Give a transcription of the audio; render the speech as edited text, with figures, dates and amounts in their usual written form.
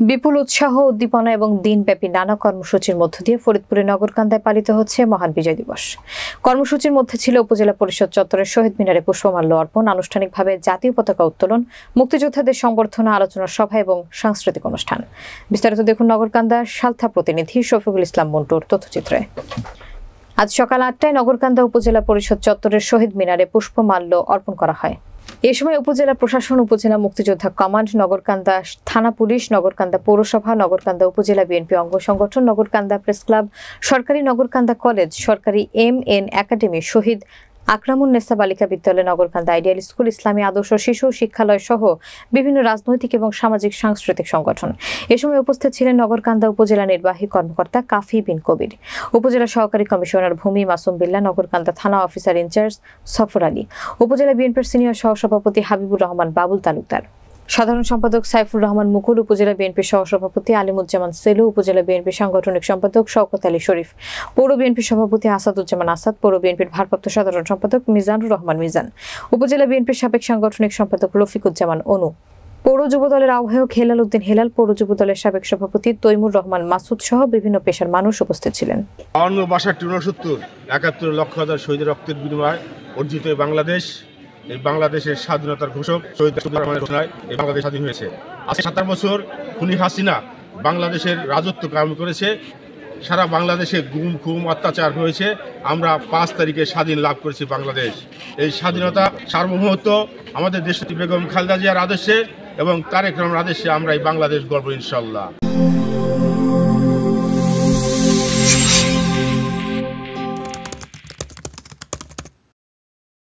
বিপুল উৎসাহ, উদ্দীপনা এবং দিনব্যাপী নানা কর্মসূচির মধ্য দিয়ে ফরিদপুরের নগরকান্দায় পালিত হচ্ছে মহান বিজয় দিবস। কর্মসূচির মধ্যে ছিল উপজেলা পরিষদ চত্বরের শহীদ মিনারে পুষ্পমাল্য অর্পণ, আনুষ্ঠানিকভাবে জাতীয় পতাকা উত্তোলন, মুক্তিযোদ্ধাদের সংবর্ধনা, আলোচনা সভা এবং সাংস্কৃতিক অনুষ্ঠান। বিস্তারিত দেখুন নগরকান্দার সালথা প্রতিনিধি শফিকুল ইসলাম মন্টুর তথ্যচিত্রে। আজ সকাল ৮টায় নগরকান্দা উপজেলা পরিষদ চত্বরের শহীদ মিনারে পুষ্পমাল্য অর্পণ করা হয়। এ সময় উপজেলা প্রশাসন, উপজেলা মুক্তিযোদ্ধা কমান্ড, নগরকান্দা থানা পুলিশ, নগরকান্দা পৌরসভা, নগরকান্দা উপজেলা বিএনপি অঙ্গ সংগঠন, নগরকান্দা প্রেস ক্লাব, সরকারি নগরকান্দা কলেজ, সরকারি MN একাডেমি, শহীদ আকরামুন্নেসা বালিকা বিদ্যালয়, নগরকান্দা আইডিয়াল স্কুল, ইসলামী আদর্শ শিশু শিক্ষালয় সহ বিভিন্ন রাজনৈতিক এবং সামাজিক সাংস্কৃতিক সংগঠন। এ সময় উপস্থিত ছিলেন নগরকান্দা উপজেলা নির্বাহী কর্মকর্তা কাফি বিন কবির, উপজেলা সহকারী কমিশনার ভূমি মাসুম বিল্লাহ, নগরকান্দা থানা অফিসার ইনচার্জ সফর আলী, উপজেলা বিএনপির সিনিয়র সহসভাপতি হাবিবুর রহমান বাবুল তালুকদার, সাধারণ সম্পাদক সাইফুর রহমান মুকুল, উপজেলা বিএনপির সহসভাপতি আলিমুজ্জামান সেলু, উপজেলা বিএনপির সাংগঠনিক সম্পাদক শওকত আলী শরীফ, পৌর বিএনপির সভাপতি আসাদুজ্জামান আসাদ, পৌর বিএনপির ভারপ্রাপ্ত সাধারণ সম্পাদক মিজানুর রহমান মিজান, উপজেলা বিএনপির সাবেক সাংগঠনিক সম্পাদক রফিকুজ্জামান অনু, পৌর যুবদলের আহ্বায়ক হেলাল উদ্দিন হেলাল, পৌর যুবদলের সাবেক সভাপতি তৈমুর রহমান মাসুদ সহ বিভিন্ন পেশার মানুষ উপস্থিত ছিলেন। ৭২ লক্ষ হাজার শহীদের রক্তের বিনিময়ে অর্জিত বাংলাদেশ, এই বাংলাদেশের স্বাধীনতার ঘোষক শহীদ রহমানের ঘোষণায় এই বাংলাদেশ স্বাধীন হয়েছে। আজকে ৭৭ বছর খুনি হাসিনা বাংলাদেশের রাজত্ব কায়েম করেছে, সারা বাংলাদেশে গুম খুম অত্যাচার হয়েছে। আমরা ৫ তারিখে স্বাধীন লাভ করেছি বাংলাদেশ। এই স্বাধীনতা সার্বভৌমত্ব আমাদের দেশটি বেগম খালেদা জিয়ার আদর্শে এবং তারেক রহমানের আদর্শে আমরা এই বাংলাদেশ গর্ব ইনশাআল্লাহ।